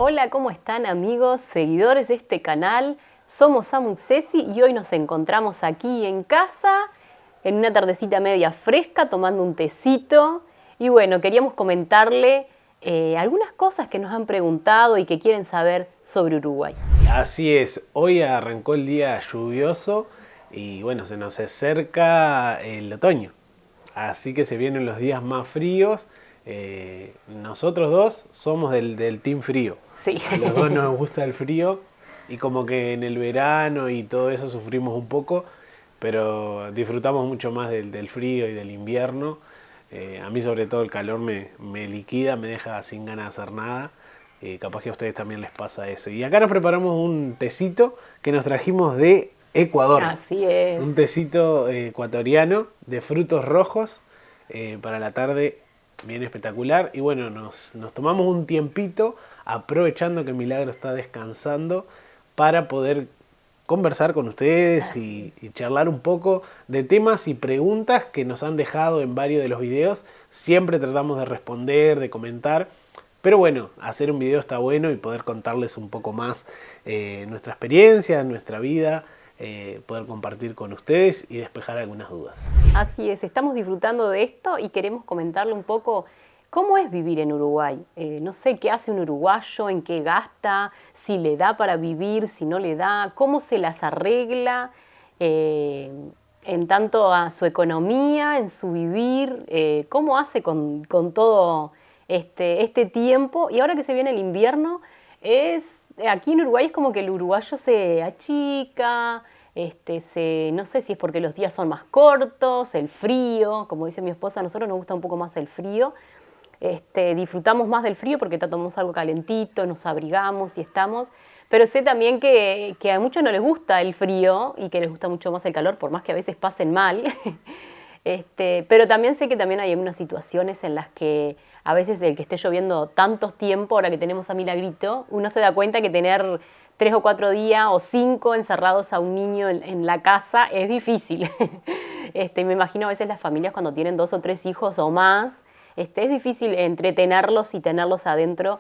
Hola, ¿cómo están amigos, seguidores de este canal? Somos Samu y Ceci y hoy nos encontramos aquí en casa, en una tardecita media fresca, tomando un tecito. Y bueno, queríamos comentarle algunas cosas que nos han preguntado y que quieren saber sobre Uruguay. Así es, hoy arrancó el día lluvioso y bueno, se nos acerca el otoño, así que se vienen los días más fríos. Nosotros dos somos del team frío, Sí. a los dos nos gusta el frío y como que en el verano y todo eso sufrimos un poco, pero disfrutamos mucho más del frío y del invierno. A mí sobre todo el calor me liquida, me deja sin ganas de hacer nada. Capaz que a ustedes también les pasa eso. Y acá nos preparamos un tecito que nos trajimos de Ecuador. Así es. Un tecito ecuatoriano de frutos rojos para la tarde, bien espectacular. Y bueno, nos tomamos un tiempito aprovechando que Milagro está descansando para poder conversar con ustedes y charlar un poco de temas y preguntas que nos han dejado en varios de los videos. Siempre tratamos de responder, de comentar. Pero bueno, hacer un video está bueno y poder contarles un poco más nuestra experiencia, nuestra vida, poder compartir con ustedes y despejar algunas dudas. Así es, estamos disfrutando de esto y queremos comentarle un poco cómo es vivir en Uruguay. No sé qué hace un uruguayo, en qué gasta, si le da para vivir, si no le da, cómo se las arregla eh, en tanto a su economía, en su vivir, cómo hace con todo este tiempo. Y ahora que se viene el invierno, aquí en Uruguay es como que el uruguayo se achica, no sé si es porque los días son más cortos, el frío, como dice mi esposa, a nosotros nos gusta un poco más el frío. Disfrutamos más del frío porque tomamos algo calentito, nos abrigamos y estamos. Pero sé también que a muchos no les gusta el frío y que les gusta mucho más el calor, por más que a veces pasen mal. Pero también sé que también hay algunas situaciones en las que a veces el que esté lloviendo tantos tiempos, ahora que tenemos a Milagrito, uno se da cuenta que tener 3 o 4 días o 5 encerrados a un niño en la casa es difícil. Me imagino a veces las familias cuando tienen 2 o 3 hijos o más, es difícil entretenerlos y tenerlos adentro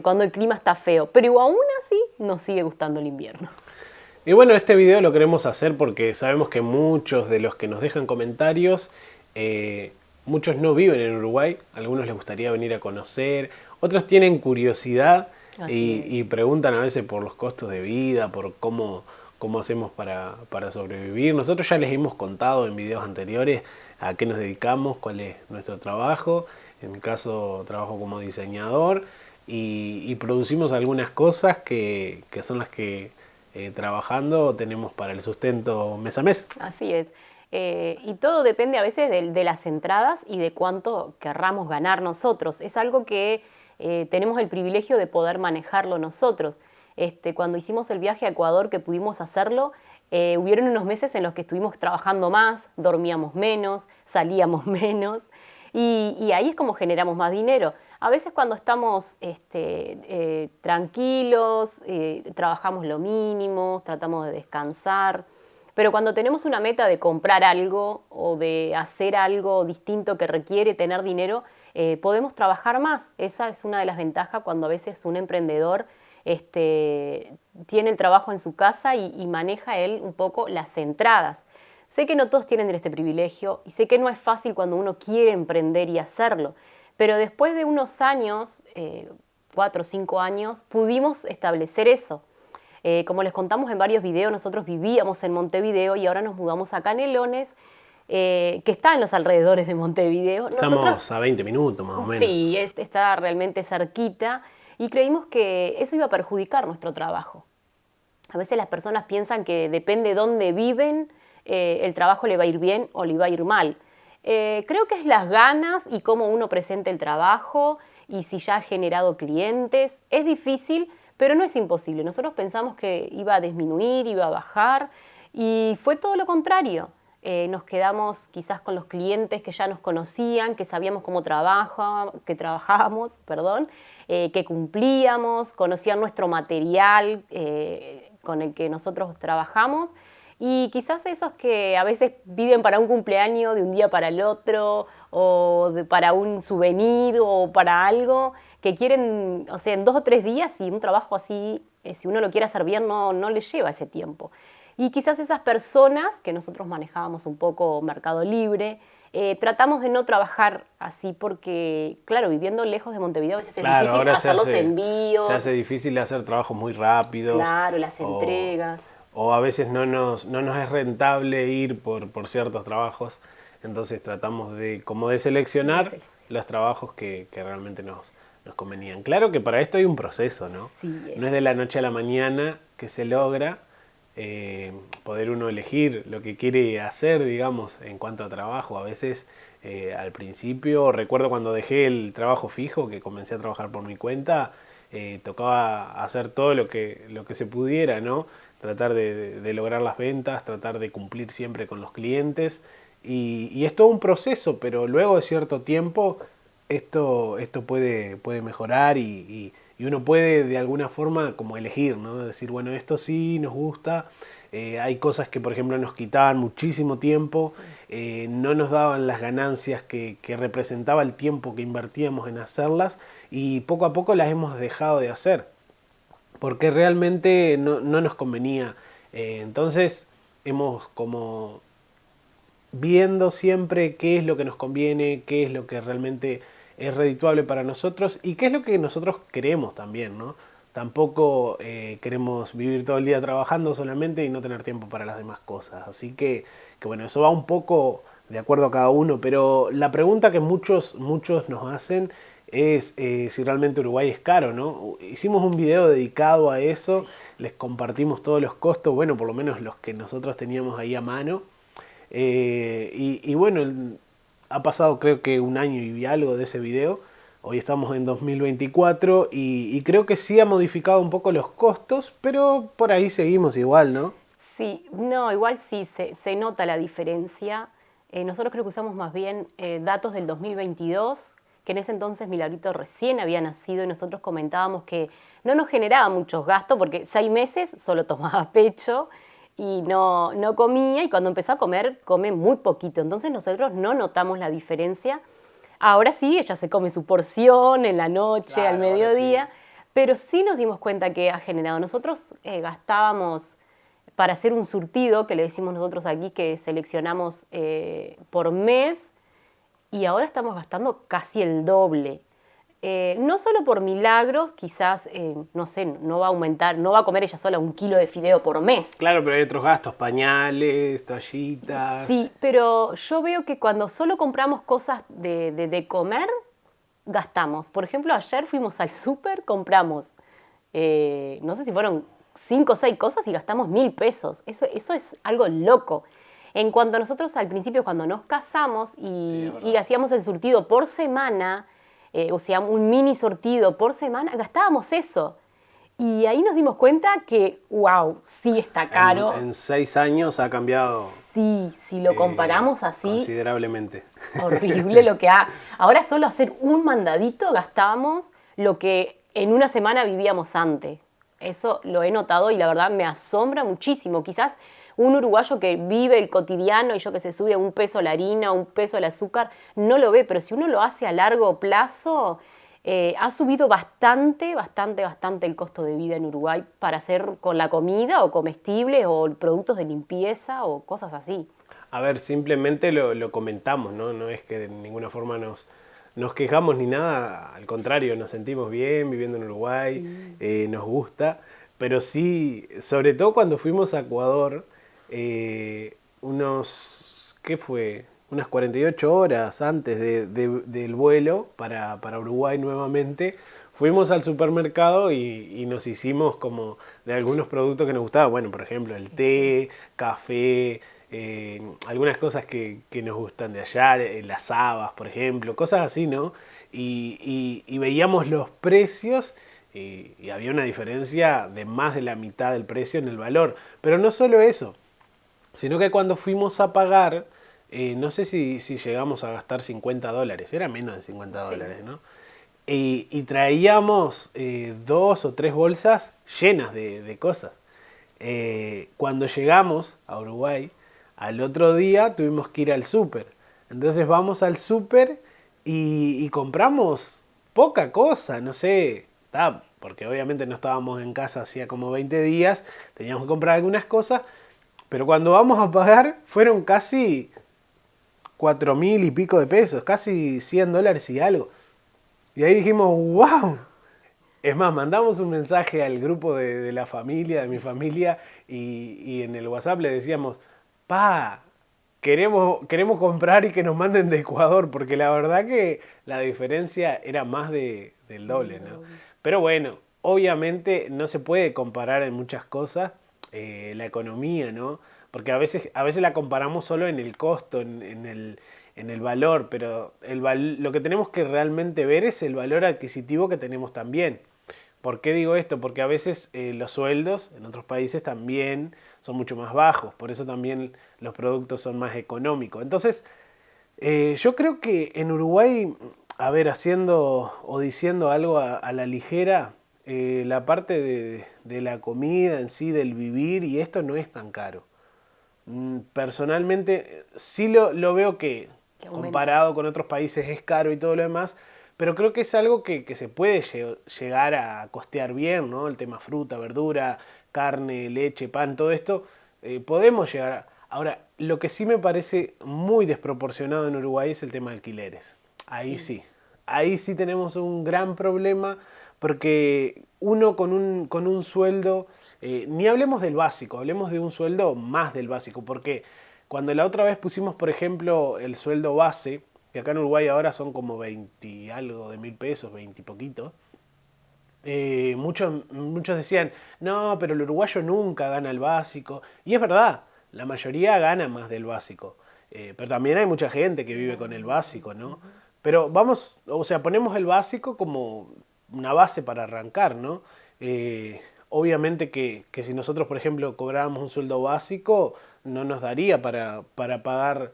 cuando el clima está feo. Pero aún así nos sigue gustando el invierno. Y bueno, este video lo queremos hacer porque sabemos que muchos de los que nos dejan comentarios, muchos no viven en Uruguay, algunos les gustaría venir a conocer, otros tienen curiosidad y preguntan a veces por los costos de vida, por cómo hacemos para sobrevivir. Nosotros ya les hemos contado en videos anteriores a qué nos dedicamos, cuál es nuestro trabajo. En mi caso trabajo como diseñador y producimos algunas cosas que son las que trabajando tenemos para el sustento mes a mes. Así es. Y todo depende a veces de las entradas y de cuánto querramos ganar nosotros. Es algo que tenemos el privilegio de poder manejarlo nosotros. Cuando hicimos el viaje a Ecuador, que pudimos hacerlo, hubieron unos meses en los que estuvimos trabajando más, dormíamos menos, salíamos menos, y ahí es como generamos más dinero. A veces cuando estamos tranquilos, trabajamos lo mínimo, tratamos de descansar, pero cuando tenemos una meta de comprar algo o de hacer algo distinto que requiere tener dinero, podemos trabajar más. Esa es una de las ventajas cuando a veces un emprendedor tiene el trabajo en su casa y maneja él un poco las entradas. Sé que no todos tienen este privilegio y sé que no es fácil cuando uno quiere emprender y hacerlo, pero después de unos años, 4 o 5 años, pudimos establecer eso. Como les contamos en varios videos, nosotros vivíamos en Montevideo y ahora nos mudamos a Canelones, que está en los alrededores de Montevideo. Estamos a 20 minutos más o menos. Sí, está realmente cerquita y creímos que eso iba a perjudicar nuestro trabajo. A veces las personas piensan que depende de dónde viven, el trabajo le va a ir bien o le va a ir mal. Creo que es las ganas y cómo uno presenta el trabajo y si ya ha generado clientes. Es difícil, pero no es imposible. Nosotros pensamos que iba a disminuir, iba a bajar y fue todo lo contrario. Nos quedamos quizás con los clientes que ya nos conocían, que sabíamos cómo que trabajábamos, perdón, que cumplíamos, conocían nuestro material con el que nosotros trabajamos. Y quizás esos que a veces piden para un cumpleaños de un día para el otro, o para un souvenir o para algo, que quieren, o sea, en 2 o 3 días, y un trabajo así, si uno lo quiere hacer bien, no le lleva ese tiempo. Y quizás esas personas que nosotros manejábamos un poco Mercado Libre, tratamos de no trabajar así porque, claro, viviendo lejos de Montevideo a veces es Claro, difícil ahora hacer los se envíos, hace difícil hacer trabajos muy rápidos claro, las o, entregas. o a veces no nos es rentable ir por ciertos trabajos. Entonces tratamos de, como de seleccionar los trabajos que realmente nos convenían. Claro que para esto hay un proceso, ¿no? Sí, No es de la noche a la mañana que se logra poder uno elegir lo que quiere hacer, digamos, en cuanto a trabajo. A veces al principio, recuerdo cuando dejé el trabajo fijo, que comencé a trabajar por mi cuenta, tocaba hacer todo lo que se pudiera, ¿no? Tratar de lograr las ventas, tratar de cumplir siempre con los clientes. Y es todo un proceso, pero luego de cierto tiempo esto puede mejorar y uno puede de alguna forma como elegir, ¿no? Decir, bueno, esto sí nos gusta. Hay cosas que, por ejemplo, nos quitaban muchísimo tiempo, no nos daban las ganancias que representaba el tiempo que invertíamos en hacerlas y poco a poco las hemos dejado de hacer porque realmente no nos convenía. Entonces hemos como viendo siempre qué es lo que nos conviene, qué es lo que realmente es redituable para nosotros y qué es lo que nosotros queremos también, ¿no? Tampoco queremos vivir todo el día trabajando solamente y no tener tiempo para las demás cosas. Así que bueno, eso va un poco de acuerdo a cada uno, pero la pregunta que muchos nos hacen es si realmente Uruguay es caro, ¿no? Hicimos un video dedicado a eso, les compartimos todos los costos, bueno, por lo menos los que nosotros teníamos ahí a mano. Y bueno, ha pasado creo que un año y algo de ese video. Hoy estamos en 2024 y creo que sí ha modificado un poco los costos, pero por ahí seguimos igual, ¿no? Sí, no, igual sí, se nota la diferencia. Nosotros creo que usamos más bien datos del 2022, que en ese entonces Milagrito recién había nacido y nosotros comentábamos que no nos generaba muchos gastos porque 6 meses solo tomaba pecho y no comía y cuando empezó a comer, come muy poquito. Entonces nosotros no notamos la diferencia. Ahora sí, ella se come su porción en la noche, Claro, al ahora sí. mediodía, pero sí nos dimos cuenta que ha generado. Nosotros gastábamos para hacer un surtido, que le decimos nosotros aquí, que seleccionamos por mes, y ahora estamos gastando casi el doble. No solo por milagros, quizás, no sé, no va a aumentar, no va a comer ella sola 1 kilo de fideo por mes. Claro, pero hay otros gastos, pañales, toallitas. Sí, pero yo veo que cuando solo compramos cosas de comer, gastamos. Por ejemplo, ayer fuimos al súper, compramos, no sé si fueron 5 o 6 cosas y gastamos 1.000 pesos. Eso es algo loco. En cuanto a nosotros al principio, cuando nos casamos Sí, es y verdad. hacíamos el surtido por semana, o sea, un mini surtido por semana, gastábamos eso. Y ahí nos dimos cuenta que, wow, sí está caro. En 6 años ha cambiado Sí, si lo comparamos así, considerablemente. horrible lo que ha... Ahora solo hacer un mandadito gastamos lo que en una semana vivíamos antes. Eso lo he notado y la verdad me asombra muchísimo. Quizás un uruguayo que vive el cotidiano y yo que se sube a 1 peso la harina, 1 peso el azúcar, no lo ve, pero si uno lo hace a largo plazo, ha subido bastante el costo de vida en Uruguay para hacer con la comida o comestibles o productos de limpieza o cosas así. A ver, simplemente lo comentamos, ¿no? No es que de ninguna forma nos quejamos ni nada, al contrario, nos sentimos bien viviendo en Uruguay, nos gusta, pero sí, sobre todo cuando fuimos a Ecuador, ¿qué fue? Unas 48 horas antes del vuelo para Uruguay nuevamente, fuimos al supermercado y nos hicimos como de algunos productos que nos gustaban. Bueno, por ejemplo, el té, café, algunas cosas que nos gustan de allá, las habas, por ejemplo, cosas así, ¿no? Y veíamos los precios y había una diferencia de más de la mitad del precio en el valor. Pero no solo eso, sino que cuando fuimos a pagar, no sé si llegamos a gastar $50, era menos de $50, ¿no? Y traíamos 2 o 3 bolsas llenas de cosas. Cuando llegamos a Uruguay, al otro día tuvimos que ir al súper. Entonces vamos al súper y compramos poca cosa, no sé, porque obviamente no estábamos en casa hacía como 20 días, teníamos que comprar algunas cosas, pero cuando vamos a pagar fueron casi 4.000 y pico de pesos, casi $100 y algo. Y ahí dijimos, wow. Es más, mandamos un mensaje al grupo de la familia, de mi familia, y en el WhatsApp le decíamos, pa, queremos comprar y que nos manden de Ecuador, porque la verdad que la diferencia era más del doble, ¿no? Pero bueno, obviamente no se puede comparar en muchas cosas la economía, ¿no? Porque a veces la comparamos solo en el costo, en el valor, pero lo que tenemos que realmente ver es el valor adquisitivo que tenemos también. ¿Por qué digo esto? Porque a veces los sueldos en otros países también son mucho más bajos, por eso también los productos son más económicos. Entonces, yo creo que en Uruguay, a ver, haciendo o diciendo algo a la ligera, la parte de la comida en sí, del vivir y esto no es tan caro. Personalmente sí lo veo que Que aumenta. comparado con otros países es caro y todo lo demás, pero creo que es algo que se puede llegar a costear bien, ¿no? El tema fruta, verdura, carne, leche, pan, todo esto, podemos llegar a... Ahora, lo que sí me parece muy desproporcionado en Uruguay es el tema de alquileres. Sí. Ahí sí tenemos un gran problema porque uno con un sueldo, ni hablemos del básico, hablemos de un sueldo más del básico, porque cuando la otra vez pusimos, por ejemplo, el sueldo base, que acá en Uruguay ahora son como 20 y algo de 1.000 pesos, 20 y poquito, muchos decían, no, pero el uruguayo nunca gana el básico. Y es verdad, la mayoría gana más del básico. Pero también hay mucha gente que Que vive no. con el básico, ¿no? Pero vamos, o sea, ponemos el básico como una base para arrancar, ¿no? Obviamente que si nosotros, por ejemplo, cobrábamos un sueldo básico, no nos daría para pagar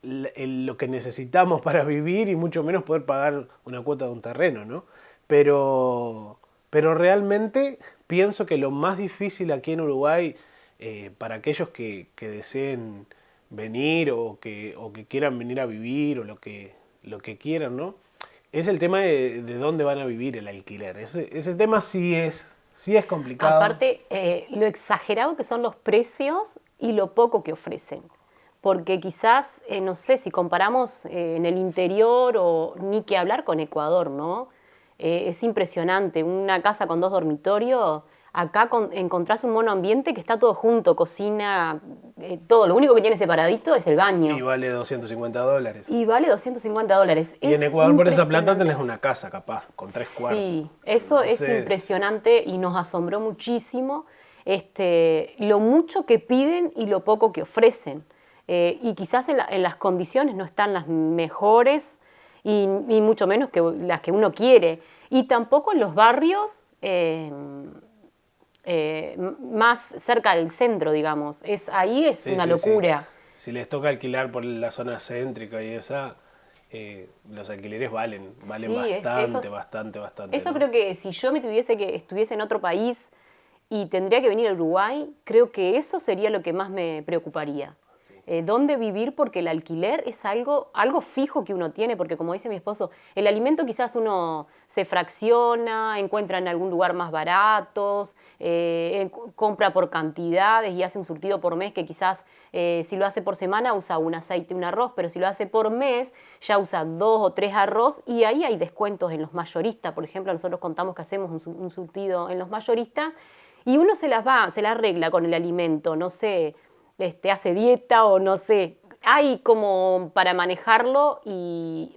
lo que necesitamos para vivir y mucho menos poder pagar una cuota de un terreno, ¿no? Pero, pero realmente pienso que lo más difícil aquí en Uruguay, para aquellos que deseen venir o que quieran venir a vivir o lo que quieran, ¿no? Es el tema de dónde van a vivir el alquiler. Ese tema sí es complicado. Aparte, lo exagerado que son los precios y lo poco que ofrecen. Porque quizás, no sé, si comparamos en el interior o ni que hablar con Ecuador, ¿no? Es impresionante, una casa con 2 dormitorios, acá encontrás un monoambiente que está todo junto, cocina, todo. Lo único que tiene separadito es el Y baño. vale $250. Y vale $250. Y en Es Ecuador por esa plata tenés impresionante. una casa capaz, con 3 cuartos. Sí, eso es Entonces, impresionante y nos asombró muchísimo lo mucho que piden y lo poco que ofrecen. Y quizás en las condiciones no están las mejores y mucho menos que las que uno quiere. Y tampoco en los barrios más cerca del centro, digamos. Ahí es sí, una sí, sí. locura. Si les toca alquilar por la zona céntrica y esa, los alquileres valen Sí, bastante, bastante, bastante, eso ¿no? creo que si yo me tuviese que estuviese en otro país y tendría que venir a Uruguay, creo que eso sería lo que más me preocuparía. ¿Dónde vivir? Porque el alquiler es algo fijo que uno tiene, porque como dice mi esposo, el alimento quizás uno se fracciona, encuentra en algún lugar más baratos, compra por cantidades y hace un surtido por mes que quizás si lo hace por semana usa un aceite, un arroz, pero si lo hace por mes ya usa 2 o 3 arroz y ahí hay descuentos en los mayoristas. Por ejemplo, nosotros contamos que hacemos un surtido en los mayoristas y uno se la arregla con el alimento, no sé, hace dieta o no sé. Hay como para manejarlo,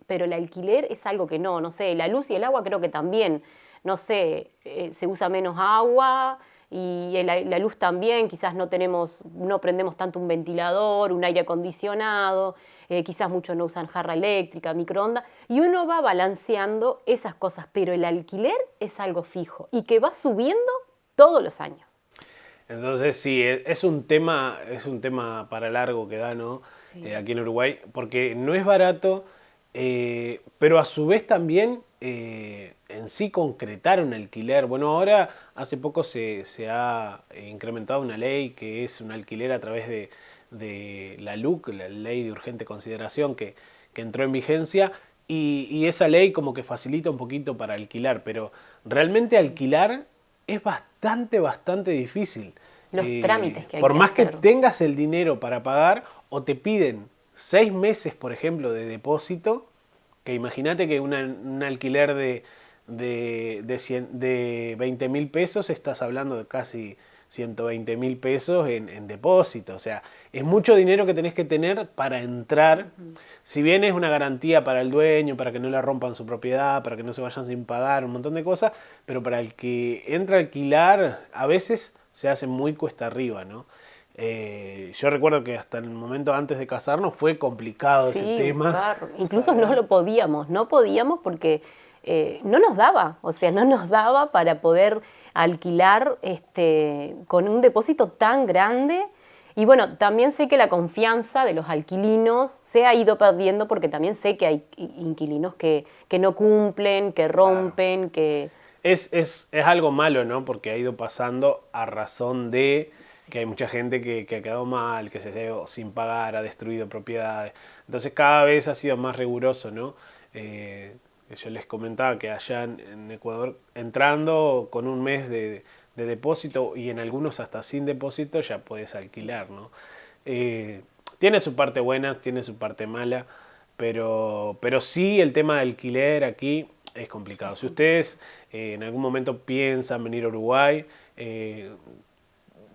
pero el alquiler es algo que no sé. La luz y el agua creo que también, no sé, se usa menos agua y la luz también, quizás no prendemos tanto un ventilador, un aire acondicionado, quizás muchos no usan jarra eléctrica, microondas, y uno va balanceando esas cosas, pero el alquiler es algo fijo y que va subiendo todos los años. Entonces sí, es un tema para largo que da, ¿no? Sí. Aquí en Uruguay, porque no es barato, pero a su vez también en sí concretar un alquiler. Bueno, ahora hace poco se ha incrementado una ley que es un alquiler a través de la LUC, la Ley de Urgente Consideración, que entró en vigencia, y esa ley como que facilita un poquito para alquilar, pero realmente alquilar es bastante difícil. Los trámites que hay Por que más que hacer. tengas el dinero para pagar o te piden 6 meses, por ejemplo, de depósito, que imagínate que un alquiler de 20.000 pesos, estás hablando de casi 120.000 pesos en depósito. O sea, es mucho dinero que tenés que tener para entrar. Si bien es una garantía para el dueño, para que no le rompan su propiedad, para que no se vayan sin pagar, un montón de cosas, pero para el que entra a alquilar, a veces se hace muy cuesta arriba, ¿no? Yo recuerdo que hasta el momento antes de casarnos fue complicado ese Sí, tema. buscar. Incluso Saber. no lo podíamos, no podíamos porque no nos daba, o sea, no nos daba para poder alquilar con un depósito tan grande. Y bueno, también sé que la confianza de los alquilinos se ha ido perdiendo porque también sé que hay inquilinos que no cumplen, que rompen, que... Es algo malo, ¿no? Porque ha ido pasando a razón de que hay mucha gente que ha quedado mal, que se ha ido sin pagar, ha destruido propiedades. Entonces cada vez ha sido más riguroso, ¿no? Yo les comentaba que allá en Ecuador, entrando con un mes de depósito y en algunos hasta sin depósito, ya puedes alquilar, ¿no? Tiene su parte buena, tiene su parte mala, pero sí el tema de alquiler aquí es complicado. Si ustedes en algún momento piensan venir a Uruguay,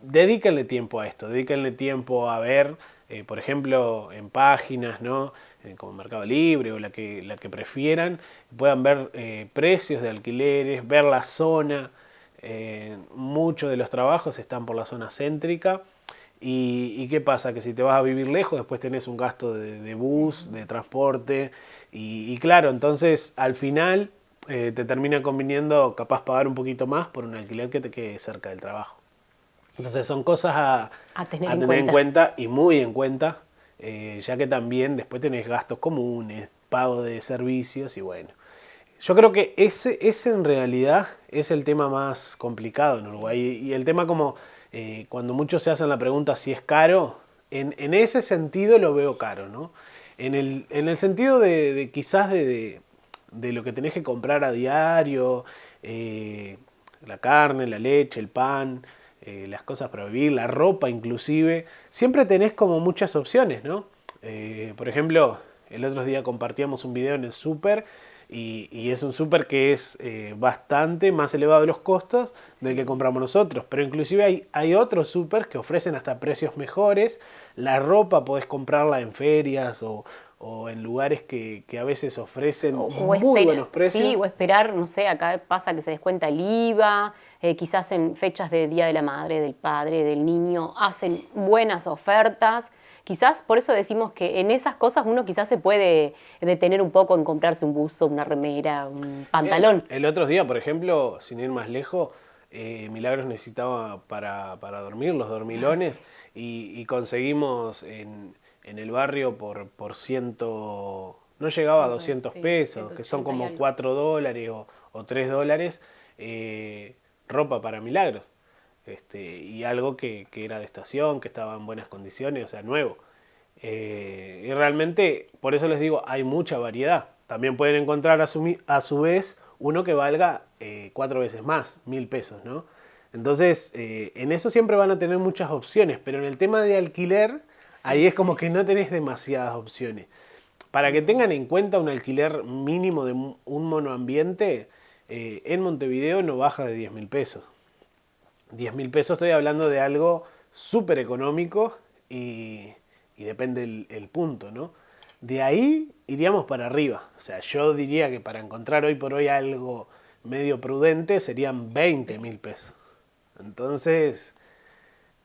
dedíquenle tiempo a esto, dedíquenle tiempo a ver, por ejemplo, en páginas, ¿no? Como Mercado Libre o la que prefieran, puedan ver precios de alquileres, ver la zona. Muchos de los trabajos están por la zona céntrica. ¿Y qué pasa? Que si te vas a vivir lejos, después tenés un gasto de bus, de transporte. Y claro, entonces al final te termina conviniendo capaz pagar un poquito más por un alquiler que te quede cerca del trabajo. Entonces son cosas A tener a en tener en cuenta. cuenta y muy en cuenta, ya que también después tenés gastos comunes, pago de servicios y bueno. Yo creo que ese en realidad es el tema más complicado en Uruguay. Y el tema como cuando muchos se hacen la pregunta si es caro, en ese sentido lo veo caro, ¿no? En el sentido de quizás de lo que tenés que comprar a diario, la carne, la leche, el pan, las cosas para vivir, la ropa inclusive, siempre tenés como muchas opciones, ¿no? Por ejemplo, el otro día compartíamos un video en el súper y es un súper que es bastante más elevado los costos del que compramos nosotros, pero inclusive hay otros súper que ofrecen hasta precios mejores. La ropa podés comprarla en ferias o en lugares que a veces ofrecen muy buenos Sí, precios. o esperar, no sé, acá pasa que se descuenta el IVA, quizás en fechas de Día de la Madre, del Padre, del Niño, hacen buenas ofertas. Quizás por eso decimos que en esas cosas uno quizás se puede detener un poco en comprarse un buzo, una remera, un pantalón. El otro día, por ejemplo, sin ir más lejos, Milagros necesitaba para dormir los Ah, sí. dormilones y conseguimos en el barrio por ciento, no llegaba a 200 Sí, pesos, que son 180 y como algo. $4 o $3, ropa para Milagros. Y algo que era de estación, que estaba en buenas condiciones, o sea, nuevo. Y realmente, por eso les digo, hay mucha variedad. También pueden encontrar a su vez uno que valga 4 veces más, 1.000 pesos, ¿no? Entonces, en eso siempre van a tener muchas opciones, pero en el tema de alquiler, ahí Sí, es como que no tenés demasiadas opciones. Para que no. tengan en cuenta un alquiler mínimo de un monoambiente, en Montevideo no baja de 10.000 pesos. 10.000 pesos estoy hablando de algo súper económico y depende el punto, ¿no? De ahí iríamos para arriba. O sea, yo diría que para encontrar hoy por hoy algo medio prudente serían 20.000 pesos. Entonces,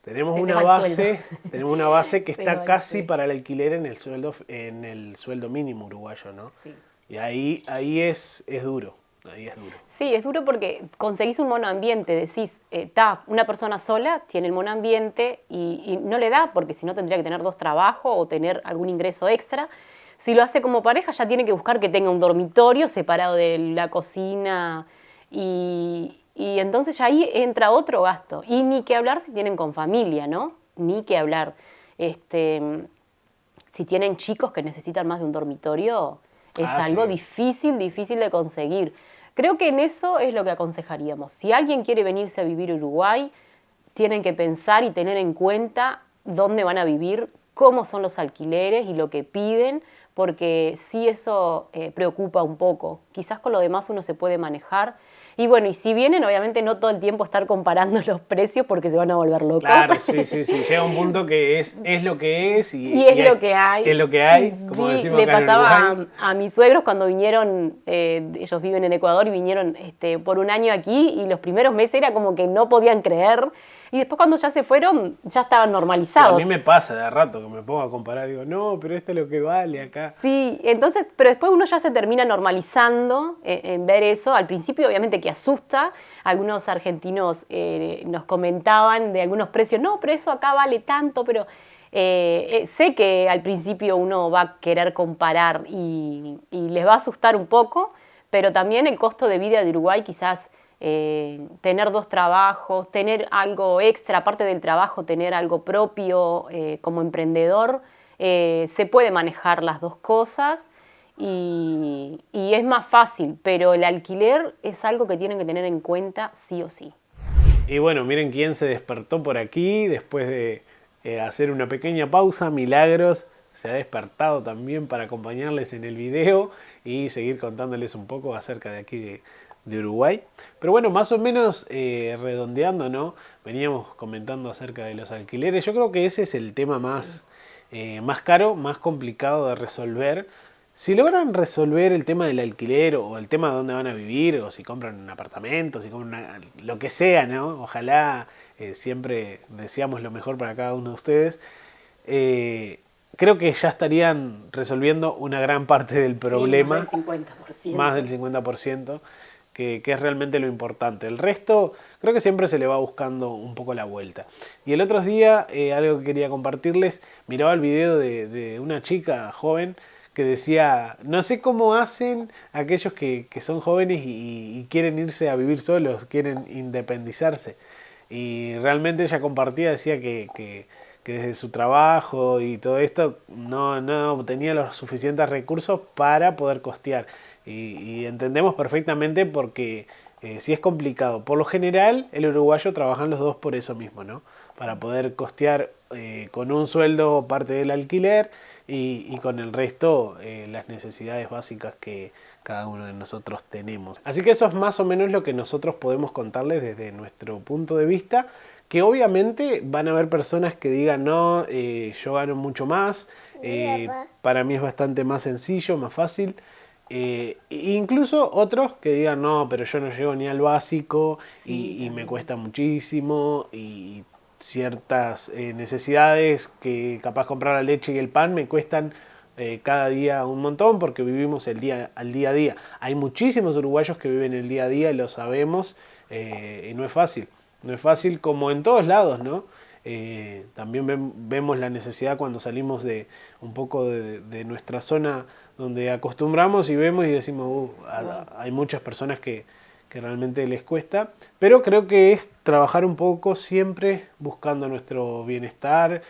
Se te va el sueldo. tenemos una base que Se está va el casi sueldo. para el alquiler en el sueldo mínimo uruguayo, ¿no? Sí. Y ahí es duro, ahí es duro. Sí, es duro porque conseguís un monoambiente, decís, una persona sola tiene el monoambiente y no le da, porque si no tendría que tener dos trabajos o tener algún ingreso extra. Si lo hace como pareja, ya tiene que buscar que tenga un dormitorio separado de la cocina y entonces ya ahí entra otro gasto. Y ni que hablar si tienen con familia, ¿no? Ni que hablar. Este, si tienen chicos que necesitan más de un dormitorio, Es algo sí. difícil, difícil de conseguir. Creo que en eso es lo que aconsejaríamos. Si alguien quiere venirse a vivir a Uruguay, tienen que pensar y tener en cuenta dónde van a vivir, cómo son los alquileres y lo que piden, porque sí eso preocupa un poco. Quizás con lo demás uno se puede manejar. Y bueno, y si vienen, obviamente no todo el tiempo estar comparando los precios porque se van a volver locos. Claro, sí, sí, sí. Llega un punto que es lo que es Y es lo que hay. es lo que hay, como Sí, decimos le acá en pasaba Uruguay. a mis suegros cuando vinieron, ellos viven en Ecuador y vinieron por un año aquí y los primeros meses era como que no podían creer y después cuando ya se fueron ya estaban Sí, a normalizados. mí me pasa de rato que me pongo a comparar, digo, no, pero esto es lo que vale acá. Sí, entonces, pero después uno ya se termina normalizando en ver eso. Al principio obviamente que asusta. Algunos argentinos nos comentaban de algunos precios, no, pero eso acá vale tanto, pero sé que al principio uno va a querer comparar y les va a asustar un poco, pero también el costo de vida de Uruguay quizás tener dos trabajos, tener algo extra, aparte del trabajo, tener algo propio como emprendedor, se puede manejar las dos cosas y es más fácil, pero el alquiler es algo que tienen que tener en cuenta sí o sí. Y bueno, miren quién se despertó por aquí después de hacer una pequeña pausa. Milagros se ha despertado también para acompañarles en el video y seguir contándoles un poco acerca de aquí de Uruguay. Pero bueno, más o menos redondeando, ¿no? Veníamos comentando acerca de los alquileres. Yo creo que ese es el tema más caro, más complicado de resolver. Si logran resolver el tema del alquiler o el tema de dónde van a vivir, o si compran un apartamento, si compran lo que sea, ¿no? Ojalá siempre deseamos lo mejor para cada uno de ustedes. Creo que ya estarían resolviendo una gran parte del problema. Sí, más del 50%. Más del 50%, que es realmente lo importante. El resto, creo que siempre se le va buscando un poco la vuelta. Y el otro día, algo que quería compartirles, miraba el video de una chica joven que decía, no sé cómo hacen aquellos que son jóvenes y quieren irse a vivir solos, quieren independizarse. Y realmente ella compartía, decía que desde su trabajo y todo esto no tenía los suficientes recursos para poder costear. Y entendemos perfectamente porque sí es complicado. Por lo general, el uruguayo trabajan los dos por eso mismo, ¿no? Para poder costear con un sueldo parte del alquiler y con el resto las necesidades básicas que cada uno de nosotros tenemos. Así que eso es más o menos lo que nosotros podemos contarles desde nuestro punto de vista, que obviamente van a haber personas que digan, no, yo gano mucho más, para mí es bastante más sencillo, más fácil. Incluso otros que digan, no, pero yo no llego ni al básico y me cuesta muchísimo y ciertas necesidades que capaz comprar la leche y el pan me cuestan cada día un montón porque vivimos al día a día. Hay muchísimos uruguayos que viven el día a día, lo sabemos, y no es fácil. No es fácil como en todos lados, ¿no? También vemos la necesidad cuando salimos de un poco de nuestra zona donde acostumbramos y vemos y decimos, hay muchas personas que realmente les cuesta, pero creo que es trabajar un poco siempre buscando nuestro bienestar,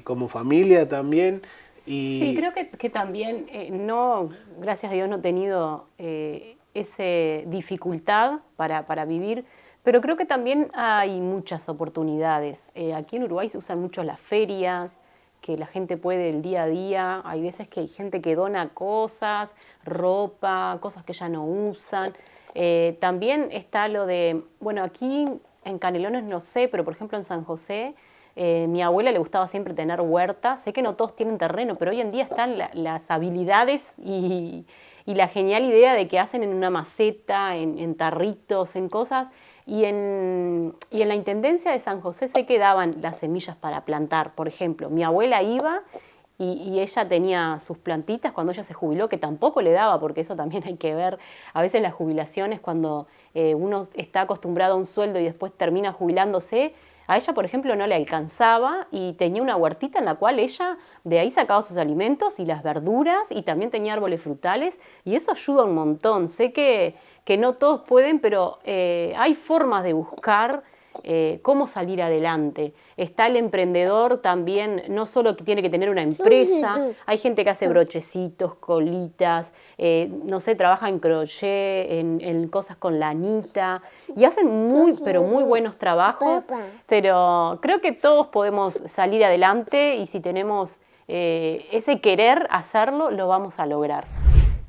como familia también. Sí, creo que también, no, gracias a Dios no he tenido esa dificultad para vivir, pero creo que también hay muchas oportunidades. Aquí en Uruguay se usan mucho las ferias, que la gente puede el día a día. Hay veces que hay gente que dona cosas, ropa, cosas que ya no usan. También está lo de, bueno, aquí en Canelones no sé, pero por ejemplo en San José, mi abuela le gustaba siempre tener huerta. Sé que no todos tienen terreno, pero hoy en día están las habilidades y la genial idea de que hacen en una maceta, en tarritos, en cosas. Y en la Intendencia de San José sé que daban las semillas para plantar. Por ejemplo, mi abuela iba y ella tenía sus plantitas cuando ella se jubiló, que tampoco le daba, porque eso también hay que ver. A veces las jubilaciones, cuando uno está acostumbrado a un sueldo y después termina jubilándose, a ella, por ejemplo, no le alcanzaba y tenía una huertita en la cual ella de ahí sacaba sus alimentos y las verduras y también tenía árboles frutales y eso ayuda un montón. Sé que no todos pueden, pero hay formas de buscar cómo salir adelante. Está el emprendedor también, no solo que tiene que tener una empresa, hay gente que hace brochecitos, colitas, no sé, trabaja en crochet, en cosas con lanita, y hacen pero muy buenos trabajos, pero creo que todos podemos salir adelante y si tenemos ese querer hacerlo, lo vamos a lograr.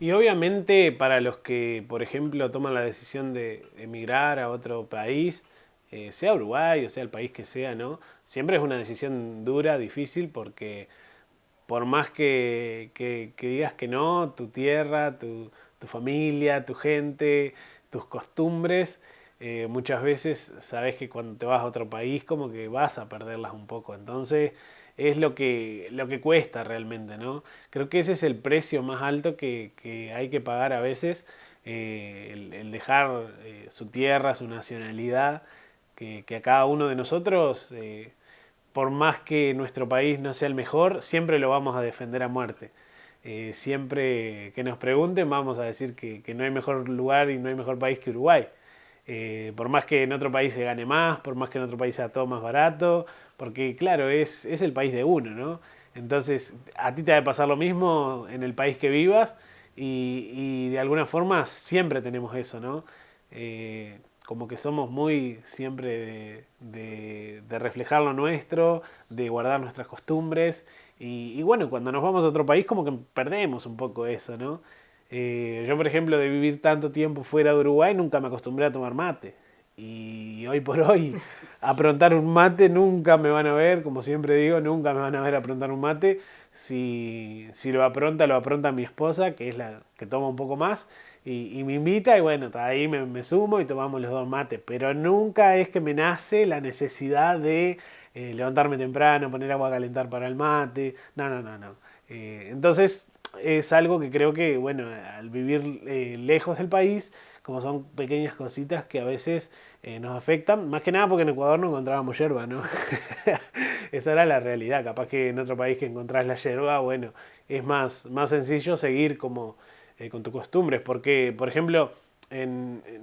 Y obviamente para los que, por ejemplo, toman la decisión de emigrar a otro país, sea Uruguay o sea el país que sea, ¿no? Siempre es una decisión dura, difícil, porque por más que digas que no, tu tierra, tu familia, tu gente, tus costumbres, muchas veces sabes que cuando te vas a otro país como que vas a perderlas un poco. Entonces es lo que cuesta realmente, ¿no? Creo que ese es el precio más alto que hay que pagar a veces, el dejar su tierra, su nacionalidad, que a cada uno de nosotros, por más que nuestro país no sea el mejor, siempre lo vamos a defender a muerte. Siempre que nos pregunten vamos a decir que no hay mejor lugar y no hay mejor país que Uruguay. Por más que en otro país se gane más, por más que en otro país sea todo más barato, porque claro, es el país de uno, ¿no? Entonces, a ti te va a pasar lo mismo en el país que vivas y de alguna forma siempre tenemos eso, ¿no? Como que somos muy siempre de reflejar lo nuestro, de guardar nuestras costumbres y bueno, cuando nos vamos a otro país como que perdemos un poco eso, ¿no? Yo, por ejemplo, de vivir tanto tiempo fuera de Uruguay, nunca me acostumbré a tomar mate. Y hoy por hoy, aprontar un mate nunca me van a ver, como siempre digo, nunca me van a ver aprontar un mate. Si lo apronta mi esposa, que es la que toma un poco más, y me invita, y bueno, ahí me sumo y tomamos los dos mates. Pero nunca es que me nace la necesidad de levantarme temprano, poner agua a calentar para el mate. No, no, no, no. Entonces, es algo que creo que, bueno, al vivir lejos del país, como son pequeñas cositas que a veces nos afectan, más que nada porque en Ecuador no encontrábamos yerba, ¿no? Esa era la realidad, capaz que en otro país que encontrás la yerba, bueno, es más sencillo seguir como con tus costumbres, porque, por ejemplo,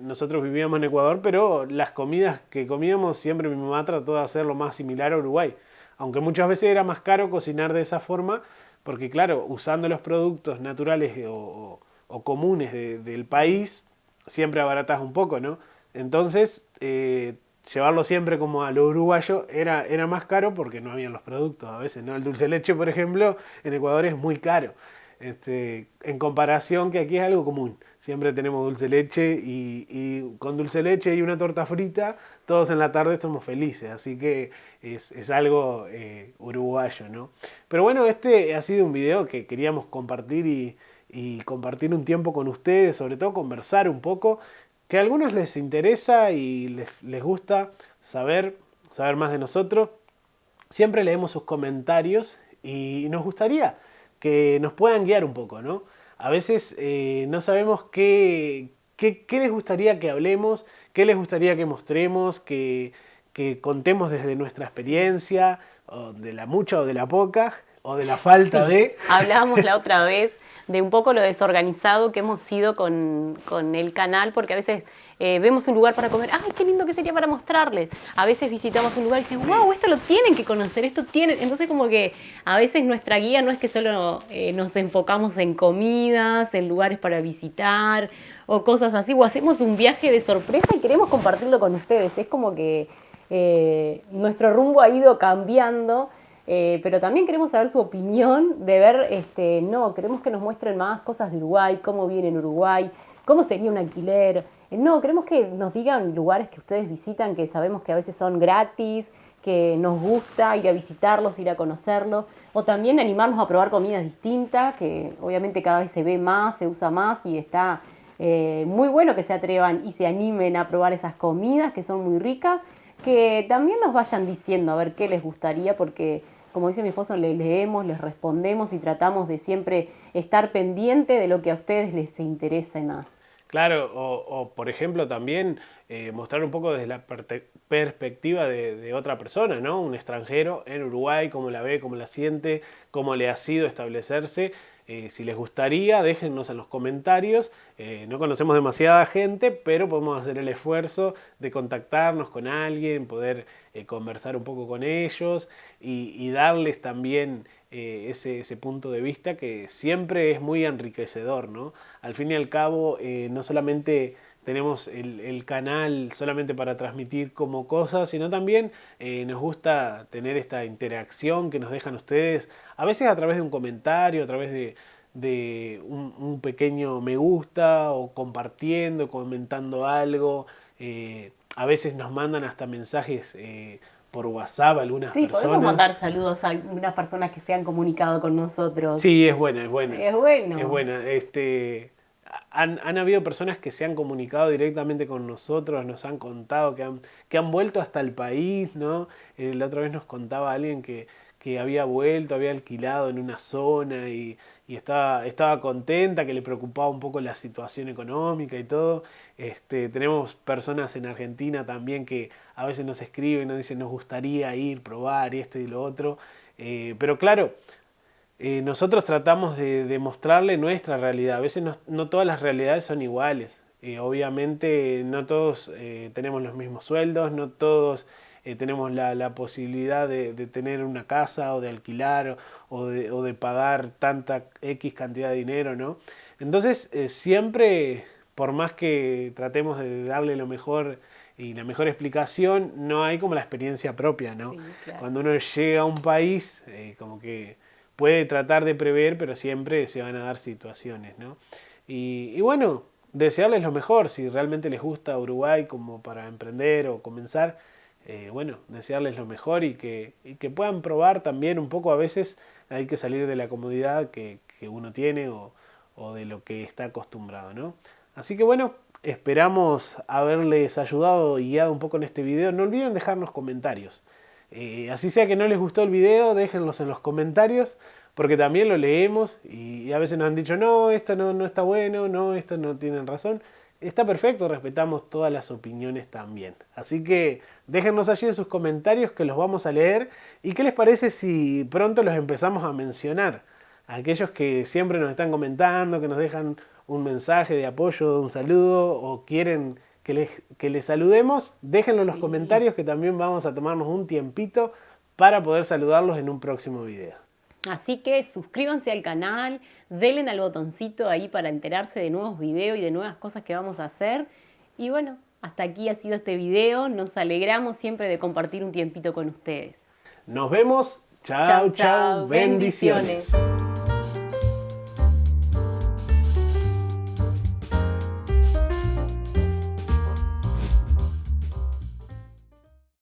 nosotros vivíamos en Ecuador, pero las comidas que comíamos siempre mi mamá trató de hacer lo más similar a Uruguay, aunque muchas veces era más caro cocinar de esa forma, porque claro, usando los productos naturales o comunes del país, siempre abaratas un poco, ¿no? Entonces, llevarlo siempre como a lo uruguayo era más caro porque no habían los productos a veces, ¿no? El dulce de leche, por ejemplo, en Ecuador es muy caro. En comparación que aquí es algo común. Siempre tenemos dulce de leche y con dulce de leche y una torta frita, todos en la tarde estamos felices. Así que es algo uruguayo, ¿no? Pero bueno, este ha sido un video que queríamos compartir y compartir un tiempo con ustedes, sobre todo conversar un poco, que a algunos les interesa y les gusta saber más de nosotros. Siempre leemos sus comentarios y nos gustaría que nos puedan guiar un poco, ¿no? A veces no sabemos qué les gustaría que hablemos, qué les gustaría que mostremos, que contemos desde nuestra experiencia, o de la mucha o de la poca, o de la falta de... Hablábamos la otra vez de un poco lo desorganizado que hemos sido con el canal, porque a veces vemos un lugar para comer, ¡ay, qué lindo que sería para mostrarles! A veces visitamos un lugar y dicen, ¡wow, esto lo tienen que conocer, esto tienen! Entonces como que a veces nuestra guía no es que solo nos enfocamos en comidas, en lugares para visitar o cosas así, o hacemos un viaje de sorpresa y queremos compartirlo con ustedes. Es como que nuestro rumbo ha ido cambiando. Pero también queremos saber su opinión de ver, no, queremos que nos muestren más cosas de Uruguay, cómo viene en Uruguay, cómo sería un alquiler. No, queremos que nos digan lugares que ustedes visitan, que sabemos que a veces son gratis, que nos gusta ir a visitarlos, ir a conocerlos, o también animarnos a probar comidas distintas, que obviamente cada vez se ve más, se usa más y está muy bueno que se atrevan y se animen a probar esas comidas que son muy ricas, que también nos vayan diciendo a ver qué les gustaría, porque como dice mi esposo, les leemos, les respondemos y tratamos de siempre estar pendiente de lo que a ustedes les interesa más. Claro, por ejemplo también mostrar un poco desde la perspectiva de otra persona, ¿no? Un extranjero en Uruguay, cómo la ve, cómo la siente, cómo le ha sido establecerse. Si les gustaría, déjennos en los comentarios. No conocemos demasiada gente, pero podemos hacer el esfuerzo de contactarnos con alguien, poder conversar un poco con ellos y darles también ese punto de vista que siempre es muy enriquecedor, ¿no? Al fin y al cabo, no solamente tenemos el canal solamente para transmitir como cosas, sino también nos gusta tener esta interacción que nos dejan ustedes, a veces a través de un comentario, a través de un pequeño me gusta o compartiendo, comentando algo. A veces nos mandan hasta mensajes por WhatsApp algunas Sí, personas. podemos mandar saludos a algunas personas que se han comunicado con nosotros. Sí, es buena, es buena. Es bueno. Es buena. Han habido personas que se han comunicado directamente con nosotros, nos han contado que han vuelto hasta el país, ¿no? La otra vez nos contaba alguien que había vuelto, había alquilado en una zona y estaba contenta, que le preocupaba un poco la situación económica y todo. Tenemos personas en Argentina también que a veces nos escriben, nos dicen nos gustaría ir, probar esto y lo otro. Pero claro, nosotros tratamos de mostrarle nuestra realidad. A veces no todas las realidades son iguales. Obviamente no todos tenemos los mismos sueldos, no todos tenemos la posibilidad de tener una casa o de alquilar o de pagar tanta X cantidad de dinero, ¿no? Entonces siempre, por más que tratemos de darle lo mejor y la mejor explicación, no hay como la experiencia propia, ¿no? Sí, claro. Cuando uno llega a un país, como que puede tratar de prever, pero siempre se van a dar situaciones, ¿no? Y bueno, desearles lo mejor, si realmente les gusta Uruguay como para emprender o comenzar, bueno, desearles lo mejor y que puedan probar también un poco. A veces hay que salir de la comodidad que uno tiene o de lo que está acostumbrado, ¿no? Así que bueno, esperamos haberles ayudado y guiado un poco en este video. No olviden dejarnos comentarios. Así sea que no les gustó el video, déjenlos en los comentarios, porque también lo leemos y a veces nos han dicho, no, esto no está bueno, no, esto no tienen razón. Está perfecto, respetamos todas las opiniones también. Así que déjennos allí en sus comentarios que los vamos a leer. ¿Y qué les parece si pronto los empezamos a mencionar? Aquellos que siempre nos están comentando, que nos dejan un mensaje de apoyo, un saludo o quieren que les saludemos, déjenlo en los comentarios, que también vamos a tomarnos un tiempito para poder saludarlos en un próximo video. Así que suscríbanse al canal, denle al botoncito ahí para enterarse de nuevos videos y de nuevas cosas que vamos a hacer. Y bueno, hasta aquí ha sido este video. Nos alegramos siempre de compartir un tiempito con ustedes. Nos vemos. Chao, chao. Bendiciones.